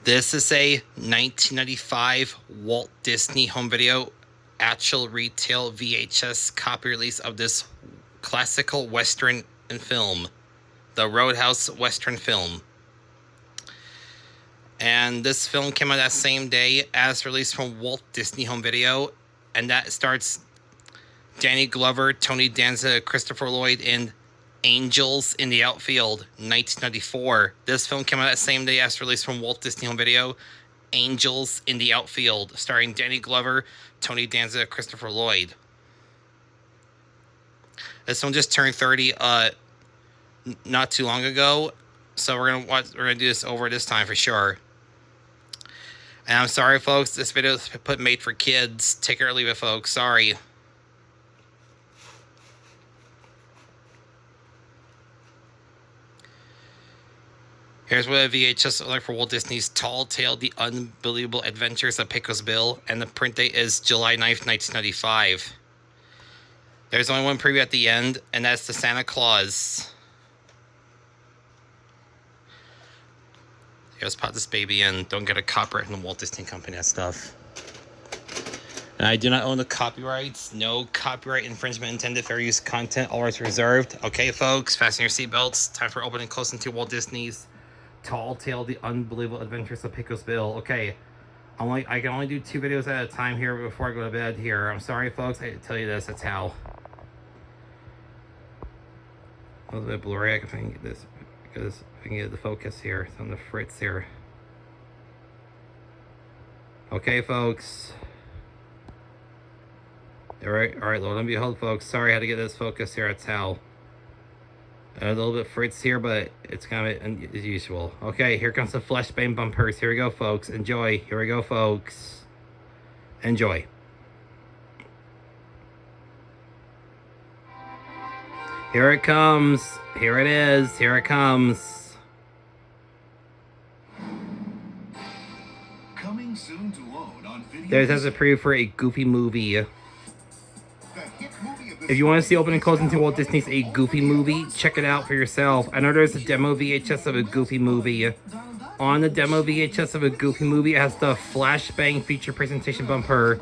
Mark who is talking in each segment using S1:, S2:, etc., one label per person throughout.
S1: This is a 1995 Walt Disney home video actual retail VHS copy release of this classical Western film, the Roadhouse Western film. And this film came out that same day as released from Walt Disney home video, and that starts Danny Glover, Tony Danza, Christopher Lloyd in Angels in the Outfield, 1994. This film came out that same day as released from Walt Disney home video, Angels in the Outfield, starring Danny Glover, Tony Danza, Christopher Lloyd. This one just turned 30 not too long ago, so we're gonna do this over this time for sure. And I'm sorry, folks, this video is made for kids. Take it or leave it, folks. Sorry. Here's what a VHS looked like for Walt Disney's Tall Tale: The Unbelievable Adventures of Pecos Bill, and the print date is July 9th, 1995. There's only one preview at the end, and that's the Santa Claus. Let's pop this baby in. Don't get a copyright from the Walt Disney Company, that stuff. And I do not own the copyrights. No copyright infringement intended. Fair use content. All rights reserved. Okay, folks, fasten your seatbelts. Time for opening close into Walt Disney's Tall Tale: The Unbelievable Adventures of Pecos Bill. Okay, I can only do 2 videos at a time here before I go to bed here. I'm sorry, folks. I hate to tell you this. That's how. A little bit blurry. I can get this because I can get the focus here. It's on the fritz here. Okay, folks. All right, Lord, let me hold, folks. Sorry, I had to get this focus here. That's how. A little bit fritz here, but it's kind of as usual. Okay, here comes the flashbang bumpers. Here we go, folks. Enjoy. Here we go, folks. Enjoy. Here it comes. Here it is. Here it comes.
S2: Coming soon to own on video.
S1: There's a preview for a Goofy movie. If you want to see opening closing to Walt Disney's A Goofy Movie, check it out for yourself. I know there's a demo VHS of a Goofy movie. On the demo VHS of a Goofy movie, it has the flashbang feature presentation bumper.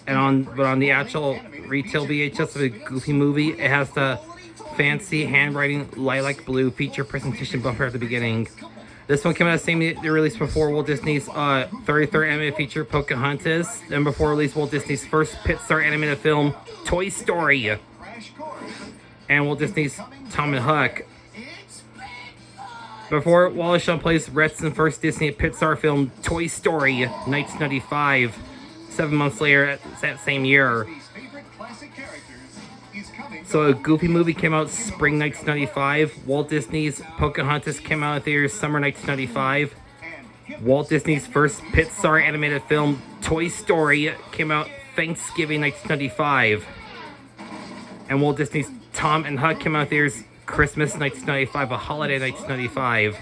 S1: And on the actual retail VHS of a Goofy movie, it has the fancy handwriting lilac blue feature presentation bumper at the beginning. This one came out the same day they released before Walt Disney's 33rd animated feature, Pocahontas, and before released Walt Disney's first Pixar animated film, Toy Story, and Walt Disney's Tom and Huck. Before Wallace Shawn Plays Retz's first Disney Pixar film, Toy Story, 1995. 7 months later, that same year. So a Goofy movie came out spring 1995. Walt Disney's Pocahontas came out in theaters summer 1995. Walt Disney's first Pixar animated film, Toy Story, came out Thanksgiving 1995. And Walt Disney's Tom and Huck came out in theaters Christmas 1995, a holiday 1995.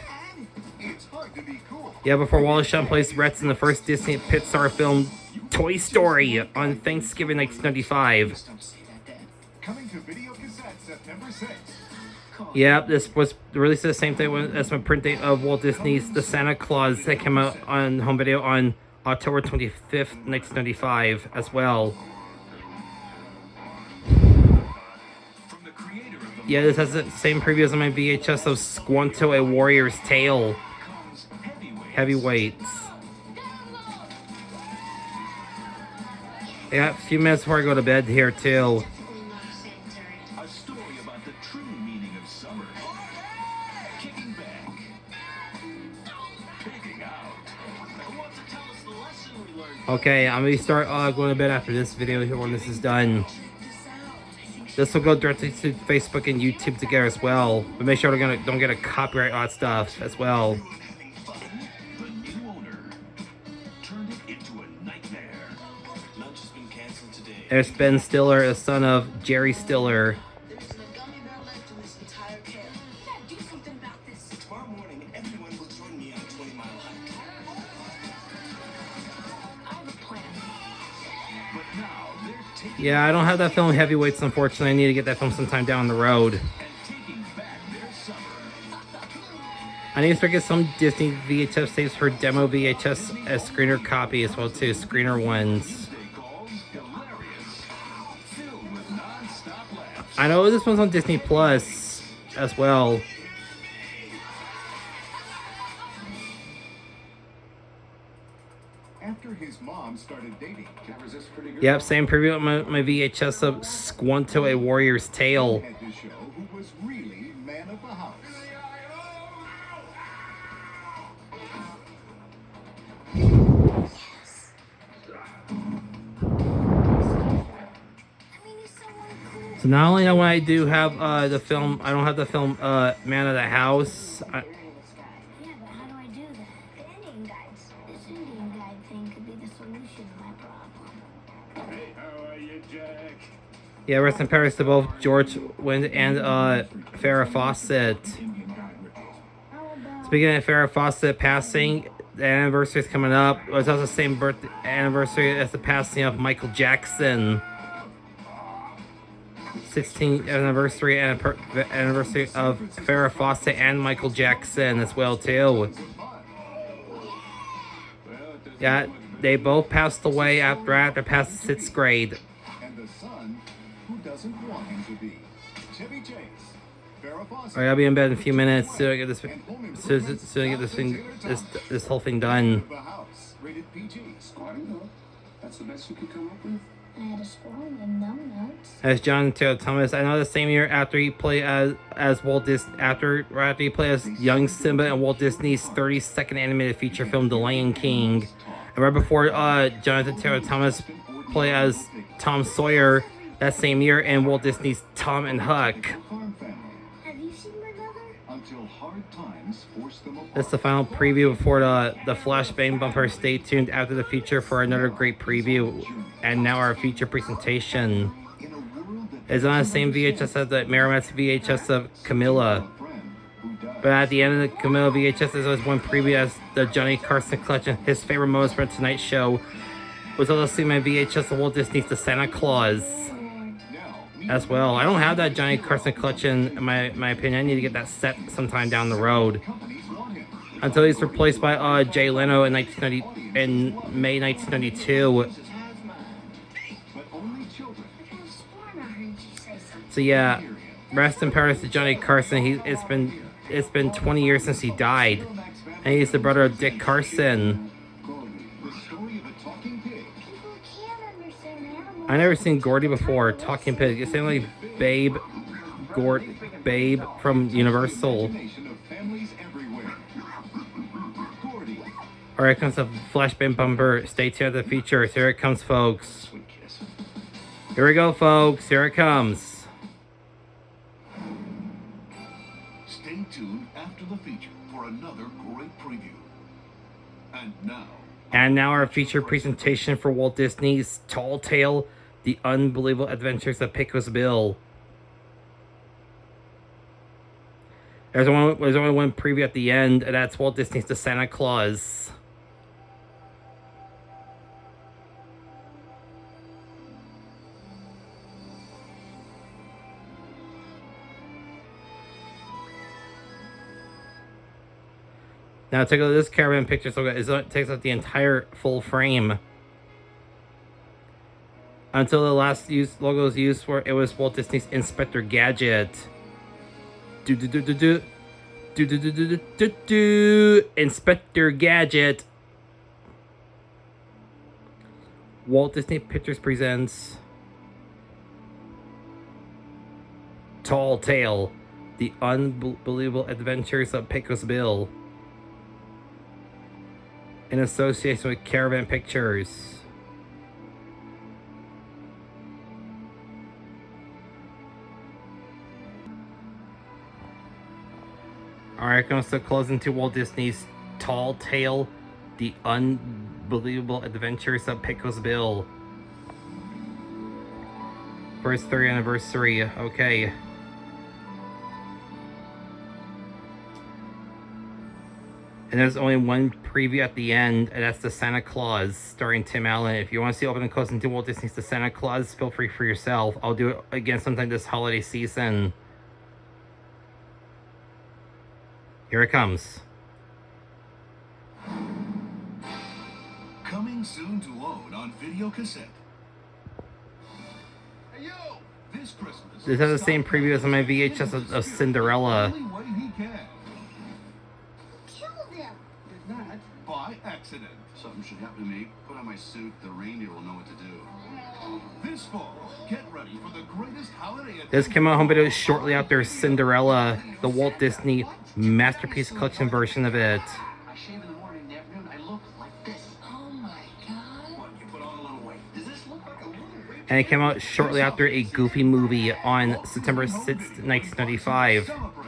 S1: Yeah, before Wallace Shawn Plays Retz in the first Disney Pixar film, Toy Story, on Thanksgiving 1995.
S2: Coming to video cassette September 6th.
S1: Yeah, this was released at the same day as my print date of Walt Disney's The Santa Claus that came out on home video on October 25th, 1995 as well. Yeah, this has the same preview as on my VHS of Squanto, A Warrior's Tale. Heavyweights. Yeah, a few minutes before I go to bed here too. Okay, I'm gonna start going to bed after this video here when this is done. This will go directly to Facebook and YouTube together as well, but make sure don't get a copyright on stuff as well. There's Ben Stiller, the son of Jerry Stiller. Yeah, I don't have that film Heavyweights, unfortunately. I need to get that film sometime down the road. I need to get some Disney VHS tapes for demo VHS as screener copy as well too, screener ones. I know this one's on Disney Plus as well.
S2: After his mom started dating, cameras is pretty good.
S1: Yep, same preview on my VHS of Squanto, A Warrior's Tale.
S2: Had to show who was really man of the house.
S1: So not only when I do have the film, I don't have the film Man of the House.
S3: Yeah, but how do I do that? The Indian guides. This Indian guide thing could be the solution to my problem.
S2: Hey, how are you, Jack?
S1: Yeah, rest in Paris to both George Wind and Farrah Fawcett.
S3: How about
S1: Speaking of Farrah Fawcett passing, the anniversary is coming up. It was also the same birthday anniversary as the passing of Michael Jackson. 16th anniversary and anniversary of Farrah Fawcett and Michael Jackson as well too. Yeah, they both passed away after past 6th grade.
S2: And the son who doesn't want him to be. Chevy Chase. Farrah Fawcett.
S1: Alright, I'll be in bed in a few minutes. Soon I get this whole thing done.
S2: The house. Rated PG.
S4: That's the best you could come up with?
S3: I had a squirrel and no notes.
S1: As John Taylor Thomas, I know the same year after he played as Walt Disney, after he played as young Simba in Walt Disney's 32nd animated feature film The Lion King, and right before Jonathan Taylor Thomas played as Tom Sawyer that same year in Walt Disney's Tom and Huck.
S2: Farm family.
S3: Have you seen my brother?
S2: Until hard times force them apart.
S1: That's the final preview before the flashbang bumper. Stay tuned after the feature for another great preview. And now our feature presentation
S2: In a world that
S1: is on the same VHS as the Merrimack's VHS of Camilla.
S2: friend who died.
S1: But at the end of the Camilla VHS, there's always one preview as the Johnny Carson collection. His favorite moments from Tonight Show was also seen my VHS of Walt Disney's The Santa Claus
S2: Now,
S1: as well. I don't have that Johnny Carson collection in my opinion. I need to get that set sometime down the road.
S2: companies want him.
S1: Until he's replaced by Jay Leno in May 1992.
S2: But only children.
S3: I could have sworn I heard you say something.
S1: So yeah, rest in paradise to Johnny Carson. It's been 20 years since he died, and he's the brother of Dick Carson.
S2: The story of a talking pig.
S3: People can't understand animals.
S1: I never seen Gordy before. Talking Pig. It's like Babe from Universal.
S2: Nation of families everywhere. Gordy.
S1: Alright, comes the flashbang bumper. Stay tuned to the features. Here it comes, folks.
S2: Sweet kiss.
S1: Here we go, folks. Here it comes.
S2: Stay tuned after the feature for another great preview. And now,
S1: our feature presentation for Walt Disney's Tall Tale, The Unbelievable Adventures of Pecos Bill. There's only one preview at the end, and that's Walt Disney's The Santa Claus. Now take a look at this caravan picture. So it takes up the entire full frame. Until the last logo was used for it was Walt Disney's Inspector Gadget. Inspector Gadget. Walt Disney Pictures presents Tall Tale, The Unbelievable Adventures of Pecos Bill, in association with Caravan Pictures. Alright, comes to closing to Walt Disney's Tall Tale, The Unbelievable Adventures of Pecos Bill. For his 30th anniversary, okay. And there's only one preview at the end, and that's The Santa Claus, starring Tim Allen. If you want to see open and closing to Walt Disney's The Santa Claus, feel free for yourself. I'll do it again sometime this holiday season. Here it comes.
S2: Coming soon to own on video cassette. Hey yo! This Christmas.
S1: This has the same preview as my VHS of Cinderella.
S2: The only way he can.
S3: Killed him.
S4: Did not.
S2: By accident.
S5: Something should happen to me. Put on my suit. The reindeer will know what to do.
S2: This fall, get ready for the greatest holiday.
S1: This came out home video shortly after Cinderella, the Walt Disney Masterpiece Collection version of it.
S5: I shave in the morning, in the afternoon. I look like this. Oh my god.
S2: What, you put on a little weight?
S5: Does this look like a little weight?
S1: And it came out shortly after a Goofy movie on September 6th, 1995.
S2: Celebrate.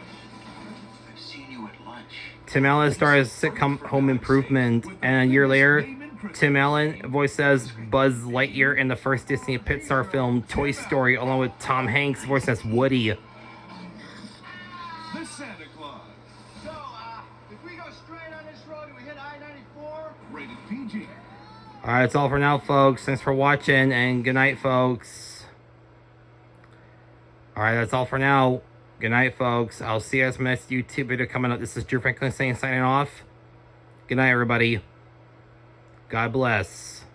S5: I've seen you at lunch.
S1: Tim Allen stars sitcom Home Improvement, and a year later, Tim Allen voices Buzz Lightyear in the first Disney Pixar film Toy Story, along with Tom Hanks voiced as Woody.
S2: The Santa Claus.
S6: So, if we go straight on this road and we hit I-94?
S2: Rated PG.
S1: Alright, that's all for now, folks. Thanks for watching, and good night, folks. Alright, that's all for now. Good night, folks. I'll see you guys in my next YouTube video coming up. This is Drew Franklin signing off. Good night, everybody. God bless.